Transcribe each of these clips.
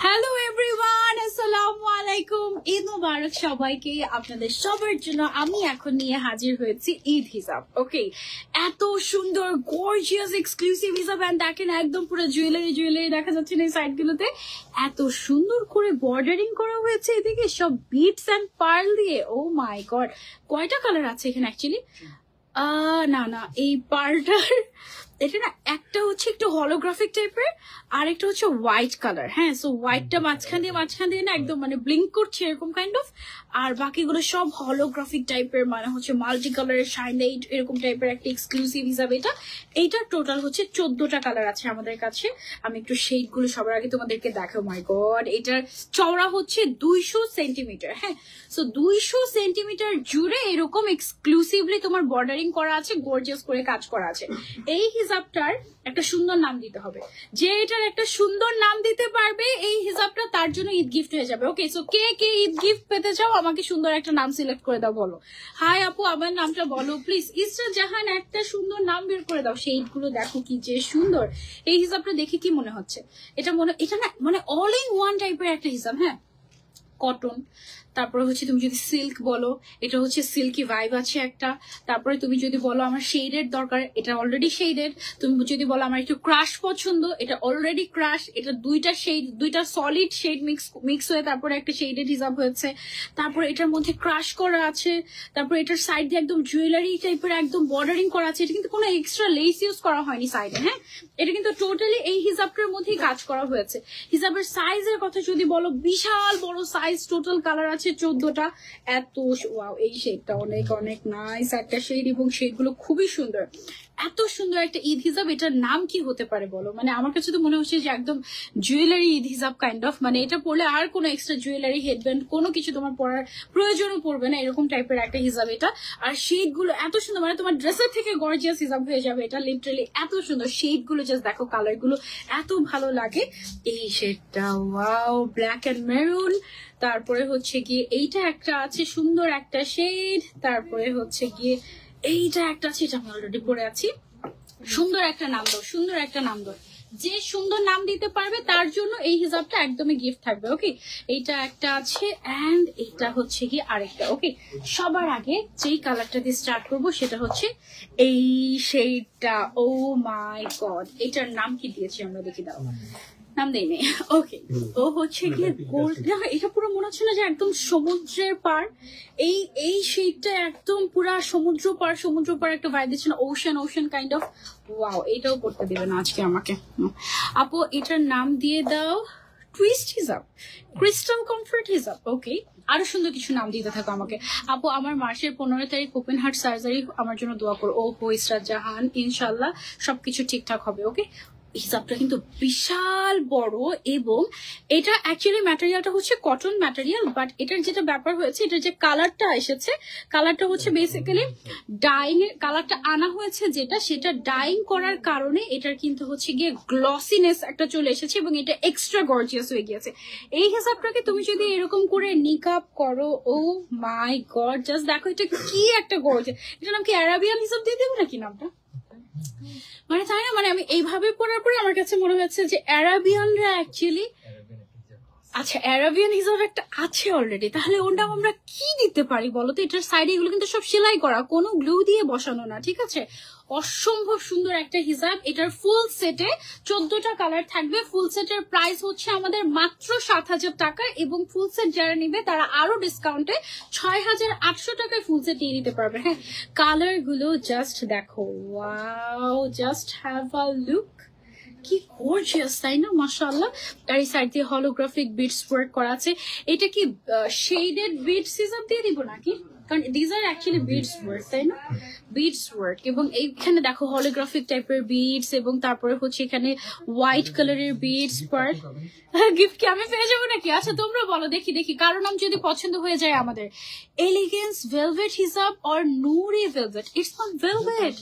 Hello everyone, আসসালামু আলাইকুম। ঈদ মোবারক সবাইকে। আপনাদের সবার জন্য আমি এখন নিয়ে হাজির হয়েছি ঈদ হিজাব। ওকে, এত সুন্দর গর্জিয়াস এক্সক্লুসিভ হিজাব, এন্ড দেখেন একদম পুরো জুয়েলারি দেখা যাচ্ছে না এই সাইডগুলোতে। এত সুন্দর করে বর্ডারিং করা হয়েছে এদিকে সব বিটস এন্ড পার্ল দিয়ে। ও মাই গড, কয়টা কালার আছে এখানে অ্যাকচুয়ালি? না এই পার্লটার এটা না একটা হচ্ছে একটু হলোগ্রাফিক টাইপের, আর একটা হচ্ছে হোয়াইট কালার। হ্যাঁ, সো হোয়াইটটা মাঝখান দিয়ে না একদম মানে ব্লিঙ্ক করছে এরকম কাইন্ড অফ, আর বাকিগুলো সব হলোগ্রাফিক টাইপের, মানে হচ্ছে মাল্টি কালারের শাইন লাইট এরকম টাইপের একটা এক্সক্লুসিভ হিসাবে এইটা টোটাল হচ্ছে 14টা কালার আছে আমাদের কাছে। আমি একটু শেড গুলো সবার আগে তোমাদেরকে দেখাবো। মাই গড, এটার চওড়া হচ্ছে 200 সেন্টিমিটার। হ্যাঁ, সো 200 সেন্টিমিটার জুড়ে এরকম এক্সক্লুসিভলি তোমার বর্ডারিং করা আছে, গর্জিয়াস করে কাজ করা আছে। এই হিজাবটার একটা সুন্দর নাম দিতে হবে। যে এটার একটা সুন্দর নাম দিতে পারবে এই হিজাবটা, তার জন্য ঈদ গিফট হয়ে যাবে। ওকে, সো কে কে ঈদ গিফট পেতে চাও আমাকে সুন্দর একটা নাম সিলেক্ট করে দাও, বলো। হাই আপু, আমার নামটা বলো প্লিজ। ইসরা জাহান, একটা সুন্দর নাম বের করে দাও। শেড গুলো দেখো কি যে সুন্দর। এই হিজাবটা দেখে কি মনে হচ্ছে? এটা না মানে অল ইন ওয়ান টাইপের একটা হিজাব। হ্যাঁ, কটন, তারপরে হচ্ছে তুমি যদি সিল্ক বলো, এটা হচ্ছে সিল্কি ভাইব আছে একটা। তারপরে তুমি যদি বলো আমার শেডের দরকার, এটা অলরেডি শেডেড। তুমি যদি বলো আমার একটু ক্রাশ পছন্দ, এটা অলরেডি ক্রাশ। এটা দুইটা সলিড শেড মিক্স হয়ে তারপরে একটা শেডেড হিসাব হয়েছে। তারপরে এটার মধ্যে ক্রাশ করা আছে। তারপরে এটার সাইড দিয়ে একদম জুয়েলারি টাইপের একদম বর্ডারিং করা আছে। এটা কিন্তু কোনো এক্সট্রা লেস ইউজ করা হয়নি সাইডে। হ্যাঁ, এটা কিন্তু টোটালি এই হিজাবটার মধ্যেই কাজ করা হয়েছে। হিজাবের সাইজের কথা যদি বলো, বিশাল বড় সাইজ, টোটাল কালার আছে 14টা। এত ওয়াও, এই শেডটা অনেক অনেক নাইস একটা শেড, এবং শেডগুলো খুবই সুন্দর। এত সুন্দর একটা ঈদ হিজাব, এটার নাম কি হতে পারে বলো? মানে আমার কাছে তো মনে হচ্ছে যে একদম জুয়েলারি ঈদ হিজাব কাইন্ড অফ। মানে এটা পরলে আর কোনো এক্সট্রা জুয়েলারি, হেডব্যান্ড কোনো কিছু তোমার পরার প্রয়োজনও পড়বে না, এরকম টাইপের একটা হিজাব এটা। আর শেড গুলো এত সুন্দর, মানে তোমার ড্রেসের থেকে গর্জিয়াস হিজাব হয়ে যাবে এটা। লিটারালি এত সুন্দর শেড গুলো, জাস্ট দেখো কালার গুলো এত ভালো লাগে। এই শেডটা ওয়াও, ব্ল্যাক এন্ড মেরুন। তারপরে হচ্ছে গিয়ে এইটা একটা আছে সুন্দর একটা শেড। তারপরে হচ্ছে গিয়ে এইটা একটা আছে, এটা আমি অলরেডি পরে আছি। সুন্দর একটা নাম দাও, সুন্দর একটা নাম দাও। যে সুন্দর নাম দিতে পারবে তার জন্য এই হিজাবটা একদমই গিফট থাকবে। ওকে, এইটা একটা আছে, এন্ড এইটা হচ্ছে কি আরেকটা। ওকে, সবার আগে যেই কালারটা দিয়ে স্টার্ট করবো সেটা হচ্ছে এই শেডটা। ও মাই গড, এটার নাম কি দিয়েছি আমরা দেখি, দাও। নাম দেই নেই। ওকে, ও হচ্ছে গিয়ে গোল্ড। এটা পুরো মনে হচ্ছে না যে একদম সমুদ্রের পার। এই শেডটা একদম পুরা সমুদ্র পার একটা ভাইব দিচ্ছে না, ওশান কাইন্ড অফ। ওয়াও, এটাও করতে দিবে না আজকে আমাকে। আপু এটার নাম দিয়ে দাও টুইস্ট হিজাব, ক্রিস্টাল কমফর্ট হিজাব। ওকে, আরো সুন্দর কিছু নাম দিতে থাকো আমাকে। আপু আমার মার্চের 15 তারিখ ওপেন হার্ট সার্জারি, আমার জন্য দোয়া করো। ও ইসরাত জাহান, ইনশাল্লাহ সবকিছু ঠিকঠাক হবে। ওকে, হিজাবটা কিন্তু বিশাল বড়, এবং এটা অ্যাকচুয়ালি ম্যাটেরিয়ালটা হচ্ছে কটন ম্যাটেরিয়াল, বাট এটার যেটা ব্যাপার হয়েছে, এটার যে কালারটা এসেছে, কালারটা হচ্ছে বেসিক্যালি ডাইং এর কালারটা আনা হয়েছে, সেটা ডাইং করার কারণে এটার কিন্তু হচ্ছে গিয়ে গ্লসিনেস একটা চলে এসেছে, এবং এটা এক্সট্রা গর্জিয়াস হয়ে গিয়েছে। এই হিসাবটাকে তুমি যদি এরকম করে নিকাপ করো, ও মাই গড, জাস্ট দেখো এটা কি একটা গর্জিয়াস। এটার নাম কি অ্যারাবিয়ান হিসাব দিয়ে দেবো নাকি নামটা? মানে তাই না, মানে আমি এইভাবে পড়ার পরে আমার কাছে মনে হচ্ছে যে অ্যারাবিয়ানরা অ্যাকচুয়ালি, আচ্ছা অ্যারাবিয়ান হিসাব একটা আছে অলরেডি, তাহলে ওটা আমরা কি দিতে পারি বলতো? এটার সাইডে এগুলো কিন্তু সব সেলাই করা, কোনো গ্লু দিয়ে বসানো না, ঠিক আছে? অসম্ভব সুন্দর একটা হিজাব। এটার ফুল সেটে 14টা কালার থাকবে। ফুল সেটের প্রাইস হচ্ছে আমাদের মাত্র 7,000 টাকা, এবং ফুল সেট যারা নিবে তারা আরো ডিসকাউন্টে 6,800 টাকায় ফুল সেট নিয়ে নিতে পারবে। হ্যাঁ, কালার গুলো জাস্ট দেখো, wow, just have a look, কি গর্জিয়াস তাই না, মাশাআল্লাহ। আর এই সাইড দিয়ে হলোগ্রাফিক বিটস ওয়ার্ক করা আছে। এটা কি শেডেড বিটস হিসাব দিয়ে দিব নাকি? কারণ this are actually beats work, তাই না? বিটস ওয়ার্ক, এবং এইখানে দেখো হলোগ্রাফিক টাইপের বিটস, এবং তারপরে হচ্ছে এখানে হোয়াইট কালারের বিটস পার্ট। গিফট কি আমি পেয়ে যাবো নাকি? আচ্ছা তোমরা বলো, দেখি কারো নাম যদি পছন্দ হয়ে যায় আমাদের। এলিগেন্স ভেলভেট হিসাব অর নুরি velvet? It's not velvet,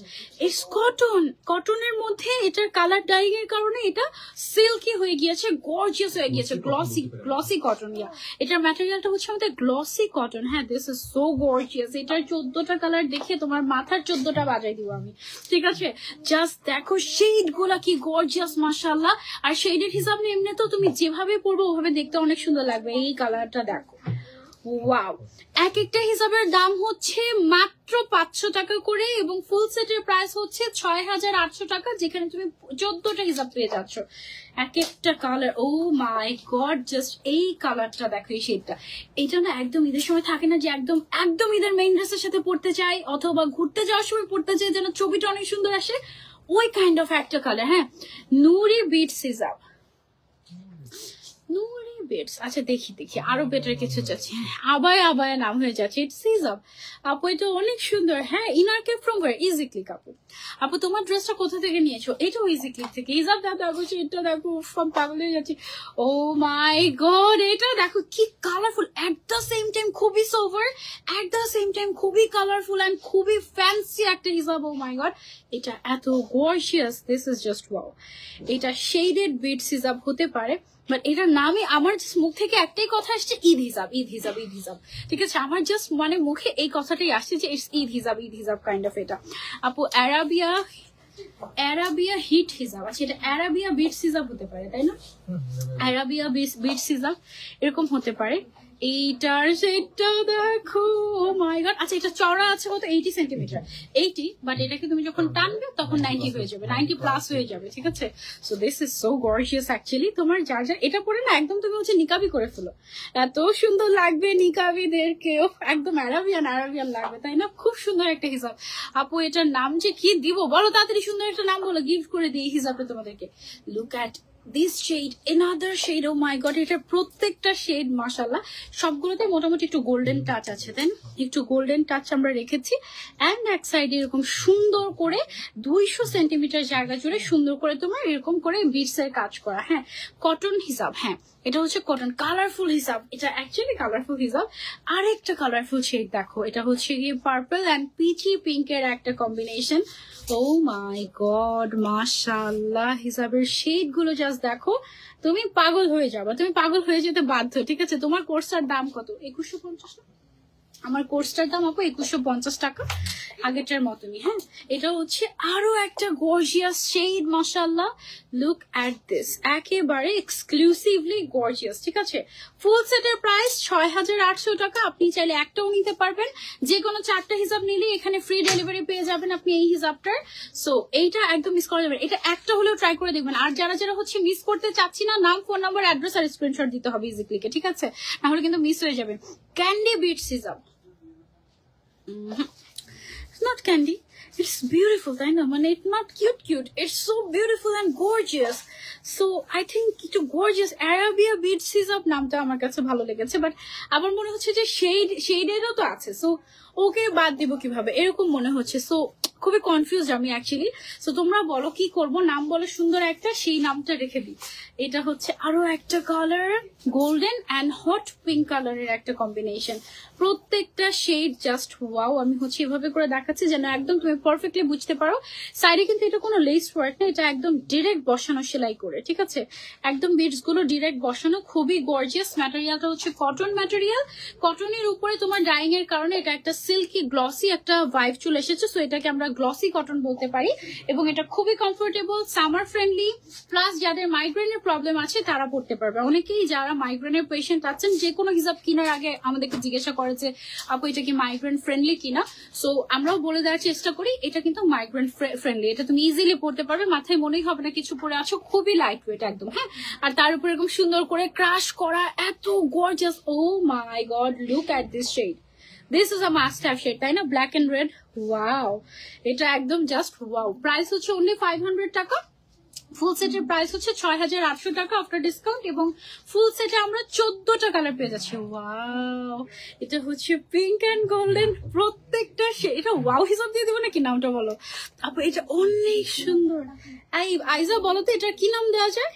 it's cotton. কটনের মধ্যে এটার কালার ডাইং এর কারণে এটা সিল্কি হয়ে গিয়েছে, গর্জিয়াস হয়ে গিয়েছে, গ্লসি কটন। এটার ম্যাটেরিয়ালটা হচ্ছে আমাদের গ্লসি কটন। হ্যাঁ, দিস ইজ সো গর্জিয়াস। এটার 14টা কালার দেখে তোমার মাথা 14টা বাজাই দিব আমি, ঠিক আছে? জাস্ট দেখো শেড গুলা কি গর্জিয়াস মাশাআল্লাহ। আর শেডের হিসাব নিয়ে এমনি তো তুমি যেভাবে পরবো ওভাবে দেখতে অনেক সুন্দর লাগবে। এই কালারটা দেখো, ওয়াও। এক একটা হিসাবের দাম হচ্ছে মাত্র 500 টাকা করে এবং ফুল সেটের প্রাইস হচ্ছে 6800 টাকা, যেখানে তুমি 14টা হিসাব পেয়ে যাচ্ছ। এক একটা colour, O my god, just এই কালারটা দেখো, এই শেডটা, এটা না একদম ঈদের সময় থাকে না যে একদম একদম ঈদের মেইন ড্রেসের সাথে পড়তে চাই অথবা ঘুরতে যাওয়ার সময় পড়তে চাই যেন ছবিটা অনেক সুন্দর আসে, ওই কাইন্ড অফ একটা কালার। হ্যাঁ, নুরি বিটস হিসাব, নুরি বিটস। আচ্ছা দেখি দেখি আরো বেটার কিছু চাচ্ছি। আবায়া আবায়া নাম হয়ে যাচ্ছে, ইটস হিজাব। আপু এটা অনেক সুন্দর। হ্যাঁ, ইনার কে ফ্রম ওয়্যার? Easy click. আপু তোমার ড্রেসটা কোথা থেকে নিয়েছো? এটাও ইজি ক্লিক থেকে। হিজাব দেখো, এটা দেখো, সব পাগল হয়ে যাচ্ছে। ও মাই গড, এটা দেখো কি colourful, at the same time খুবই sober, at the same time খুবই কালারফুল এন্ড খুবই ফ্যান্সি একটা হিজাব। ও মাই গড, এটা এত gorgeous, this is just wow. এটা শেডেড বিটস হিজাব হতে পারে, বাট এটার নামে আমার মুখ থেকে একটাই কথা আসছে, ঈদ হিজাব, ঈদ হিজাব, ঈদ হিজাব, ঠিক আছে? আমার জাস্ট মানে মুখে এই কথাটাই আসছে যে ইটস ঈদ হিজাব, ঈদ হিজাব কাইন্ড অফ। এটা আপু অ্যারাবিয়া হিট হিজাব। আচ্ছা এটা অ্যারাবিয়া বিটস হিজাব হতে পারে, তাই না? অ্যারাবিয়া বিটস হিজাব এরকম হতে পারে। এইটার সেটটা দেখো, ও মাই গড। আচ্ছা এটা চওড়া আছে কত? 80 সেন্টিমিটার, 80, বাট এটাকে তুমি যখন টানবে তখন 90 হয়ে যাবে, 90 প্লাস হয়ে যাবে, ঠিক আছে? So this is so gorgeous actually. তোমার যার যার এটা পরে না একদম তুমি হচ্ছে নিকাবি করে ফেলো, এত সুন্দর লাগবে নিকাবিদেরকেও, একদম অ্যারাবিয়ান লাগবে, তাই না? খুব সুন্দর একটা হিসাব। আপু এটার নাম যে কি দিব বলো তাড়াতাড়ি, সুন্দর একটা নাম বলো, গিফট করে দিই এই হিসাবটা তোমাদেরকে। Look at this shade, another shade, oh my God, এটা প্রত্যেকটা শেড মাশাআল্লাহ সবগুলোতে মোটামুটি একটু গোল্ডেন টাচ আছে, তাই না? একটু গোল্ডেন টাচ আমরা রেখেছি। অ্যান্ড এক সাইডে এরকম সুন্দর করে 200 সেন্টিমিটার জায়গা জুড়ে সুন্দর করে তোমার এরকম করে বিটস এর কাজ করা। হ্যাঁ, কটন হিসাব। হ্যাঁ, এটা হচ্ছে কটন, কালারফুল হিসাব, এটা অ্যাকচুয়ালি কালারফুল হিসাব। আর একটা কালারফুল শেড দেখো, এটা হচ্ছে গিয়ে পার্পল অ্যান্ড পিচি পিঙ্কের একটা কম্বিনেশন। ও মাই গড মাশাআল্লাহ, হিসাবের শেড গুলো জাস্ট দেখো, তুমি পাগল হয়ে যাবে, তুমি পাগল হয়ে যেতে বাধ্য, ঠিক আছে? তোমার কোর্সটার দাম কত? 2150 টাকা। আমার কোর্সটার দাম আপু 2150 টাকা, আগেরটার মতনই। হ্যাঁ, এটা হচ্ছে আরো একটা গর্জিয়াস শেড মাশাআল্লাহ। লুক অ্যাট দিস, একেবারে এক্সক্লুসিভলি গর্জিয়াস, ঠিক আছে? ফুল সেটের প্রাইস 6800 টাকা। আপনি চাইলে একটাও নিতে পারবেন, যে কোনো 4টা হিসাব নিলে এখানে ফ্রি ডেলিভারি পেয়ে যাবেন আপনি এই হিসাবটার। সো এইটা একদম মিস করা যাবে, এটা একটা হলেও ট্রাই করে দেখবেন। আর যারা যারা হচ্ছে মিস করতে চাচ্ছি না, নাম, ফোন নাম্বার, অ্যাড্রেস আর স্ক্রিনশট দিতে হবে ইজি ক্লিকে, ঠিক আছে? নাহলে কিন্তু মিস হয়ে যাবে। ক্যান্ডি বিটস হিসাব, it's not candy, it's beautiful, তাই না? মানে it's not cute, it's so beautiful and gorgeous. So I think একটু gorgeous Arabia beads হিসাব নামটা আমার কাছে ভালো লেগেছে, বাট আমার মনে হচ্ছে যে শেডেরও তো আছে, সো ওকে বাদ দিব কিভাবে এরকম মনে হচ্ছে। সো খুবই কনফিউজ আমি অ্যাকচুয়ালি। সো তোমরা বলো কি করব, নাম বলো সুন্দর একটা, সেই নামটা রেখে দিই। এটা হচ্ছে আরো একটা colour, golden and hot pink কালারের একটা কম্বিনেশন। প্রত্যেকটা শেড জাস্ট ওয়াও। আমি হচ্ছে এভাবে করে দেখাচ্ছি যেন একদম তুমি পারফেক্টলি বুঝতে পারো। সাইডে কিন্তু এটা কোনো লেস ওয়ার্ক না, এটা একদম ডিরেক্ট বসানো সেলাই করে, ঠিক আছে? একদম বিটস গুলো ডিরেক্ট বসানো, খুবই গর্জিয়াস। ম্যাটেরিয়ালটা হচ্ছে কটন ম্যাটেরিয়াল, কটনের উপরে তোমার ডাইং এর কারণে এটা একটা সিল্কি গ্লসি একটা ভাইব চলে এসেছে। সো এটাকে আমরা গ্লসি কটন বলতে পারি এবং এটা খুবই কমফোর্টেবল, সামার ফ্রেন্ডলি, প্লাস যাদের মাইগ্রেনের প্রবলেম আছে তারা পড়তে পারবে। অনেকেই যারা মাইগ্রেনের পেশেন্ট আছেন যে কোনো হিসাব কেনার আগে আমাদেরকে জিজ্ঞাসা করেছে আপু এটা কি মাইগ্রেন ফ্রেন্ডলি কিনা। সো আমরাও বলে দেওয়ার চেষ্টা করি এটা কিন্তু মাইগ্রেন ফ্রেন্ডলি, এটা তুমি ইজিলি পড়তে পারবে, মাথায় মনেই হবে না কিছু পরে আছো, খুবই লাইট ওয়েট একদম। হ্যাঁ, আর তার উপর এরকম সুন্দর করে ক্রাশ করা, এত gorgeous. Oh my God, look at this shade, this is a must have shade, তাই না? ব্ল্যাক এন্ড রেড, ওয়াও, এটা একদম জাস্ট ওয়াও। প্রাইস হচ্ছে অনলি 500 টাকা। ফুল সেটের প্রাইস হচ্ছে 6800 টাকা আফটার ডিসকাউন্ট এবং ফুল সেটে আমরা 14টা কালার পেয়ে যাচ্ছি। ওয়াও, এটা হচ্ছে পিঙ্ক এন্ড গোল্ডেন, প্রত্যেকটা এটা ওয়াও হিসাব দিয়ে দেবো নাকি নামটা বলো আপু? এটা অনেক সুন্দর। এই আইজা বলো তো এটা কি নাম দেওয়া যায়,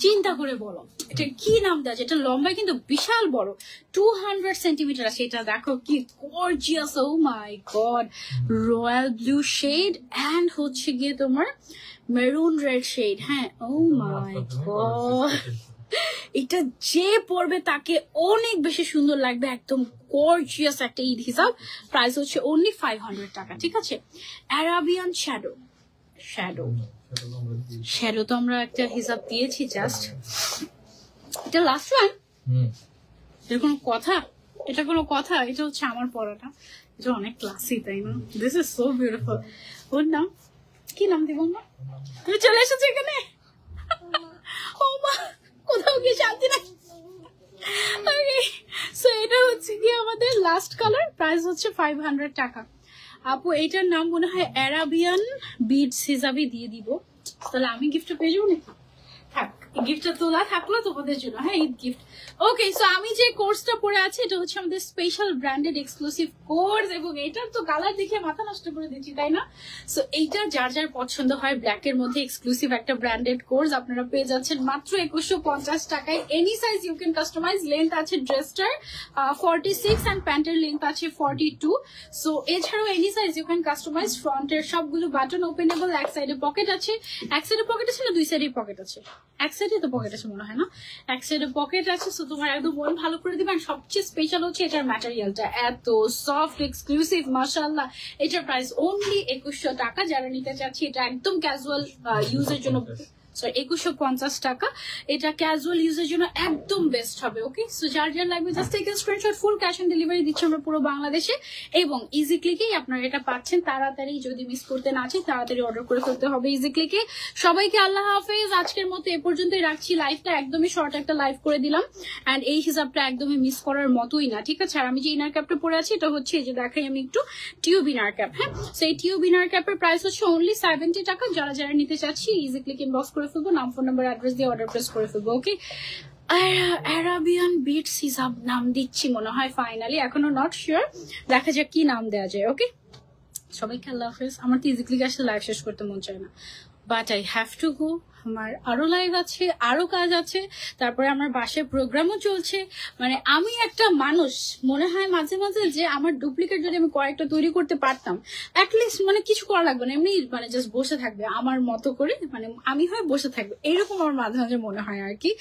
চিন্তা করে বলো এটা কি নাম দেওয়া যায়? এটা লম্বায় কিন্তু বিশাল বড়, 200 সেন্টিমিটার আছে। এটা দেখো কি gorgeous, oh my God, royal blue shade and হচ্ছে গিয়ে তোমার মেরুন রেড শেড। হ্যাঁ, ও মাই গড, এটা যে পরবে তাকে অনেক বেশি সুন্দর লাগবে, একদম গর্জিয়াস একটা ঈদ হিসাব। প্রাইস হচ্ছে অনলি 500 টাকা, ঠিক আছে। অ্যারাবিয়ান শ্যাডো, শ্যাডো শ্যাডো তো আমরা একটা হিসাব দিয়েছি জাস্ট, এটা লাস্ট ওয়ান। এটা কোনো কথা? এটা কোনো কথা? এটা হচ্ছে আমার পড়াটা, এটা অনেক ক্লাসি, তাই না? This is so beautiful. ওর নাম কি? নাম দিব না? তুমি চলে এসেছো এখানে? ও মা, কোথাও গিয়ে শান্তি নাই। সো এটা হচ্ছে কি আমাদের লাস্ট কালার, প্রাইস হচ্ছে 500 টাকা। আপু এইটার নাম মনে হয় অ্যারাবিয়ান বিডস হিসাবে দিয়ে দিব, তাহলে আমি গিফটটা পেয়ে যাবো নাকি? থাক, গিফটটা তোলা থাকলো তোমাদের জন্য, হ্যাঁ ঈদ গিফট। ওকে, সো আমি যে কোর্সটা পরে আছি এটা হচ্ছে আমাদের স্পেশাল ব্র্যান্ডেড এক্সক্লুসিভ কোর্স, এবং এটার তো কালার দেখে মাথা নষ্ট করে দিচ্ছি, তাই না? সো এইটা যার যার পছন্দ হয়, ব্ল্যাক এর মধ্যে এক্সক্লুসিভ একটা ব্র্যান্ডেড কোর্স আপনারা পেয়ে যাচ্ছেন মাত্র 2150 টাকায়। Any size you can customise. Length আছে ড্রেসটার 46 অ্যান্ড প্যান্টের লেন্থ আছে 42। সো এছাড়াও any size you can customise. ফ্রন্টের সবগুলো বাটন ওপেনেবল, এক সাইডে পকেট আছে। এক সাইডে পকেট আছে না দুই সাইডে পকেট আছে? এক সাইডে তো পকেট আছে মনে হয় না, এক সাইডে পকেট আছে। সো তোমার একদম মন ভালো করে দিবেন। সবচেয়ে স্পেশাল হচ্ছে এটার ম্যাটেরিয়ালটা এত সফট এক্সক্লুসিভ, মাশাআল্লাহ। এটার প্রাইস অনলি 2100 টাকা। যারা নিতে চাচ্ছি, এটা একদম ক্যাজুয়াল ইউজের জন্য, সরি 2150 টাকা। এটা ক্যাজুয়াল ইউজের জন্য একদম বেস্ট হবে। ওকে, সো যার যার লাগবে just take a screenshot. Full cash on delivery দিচ্ছি আমরা পুরো বাংলাদেশে, এবং ইজি ক্লিকেই আপনারা এটা পাচ্ছেন। তাড়াতাড়ি, যদি মিস করতে না চাই, তাড়াতাড়ি অর্ডার করে ফেলতে হবে ইজি ক্লিকে। সবাইকে আল্লাহ হাফেজ। আজকের মতো এ পর্যন্তই রাখছি। লাইভটা একদমই শর্ট একটা লাইভ করে দিলাম, অ্যান্ড এই হিসাবটা একদমই মিস করার মতোই না, ঠিক আছে। আর আমি যে ইনার ক্যাপটা পরে আছি এটা হচ্ছে, এই যে দেখাই আমি একটু, টিউব ইনার ক্যাপ। হ্যাঁ, সো এই টিউব ইনার ক্যাপের প্রাইস হচ্ছে অনলি 70 টাকা। যারা যারা নিতে চাচ্ছি ইজি ক্লিক ইনবক্স করে ফেলবো, নাম, ফোন নাম্বার, অ্যাড্রেস দিয়ে অর্ডার প্লেস করে ফেলবো। ওকে, অ্যারাবিয়ান বিটস হিসাব নাম দিচ্ছি মনে হয় ফাইনালি, এখনো নট শিওর, দেখা যাক কি নাম দেওয়া যায়। ওকে, সবাইকে আল্লাহ হাফেজ। আমার তো ইজি ক্লিক আসলে লাইভ শেষ করতে মন চায় না, but I have to go. আমার আরো লাইভ আছে, আরো কাজ আছে, তারপরে আমার বাসায় প্রোগ্রামও চলছে। মানে আমি একটা মানুষ, মনে হয় মাঝে মাঝে যে আমার ডুপ্লিকেট যদি আমি কয়েকটা তৈরি করতে পারতাম, অ্যাটলিস্ট মানে কিছু করা লাগবে না, এমনি মানে জাস্ট বসে থাকবে আমার মতো করে, মানে আমি হয় বসে থাকবে, এইরকম আমার মাঝে মাঝে মনে হয় আর কি।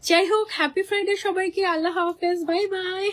যাই হোক, হ্যাপি ফ্রাইডে সবাইকে, আল্লাহ হাফেজ, বাই বাই।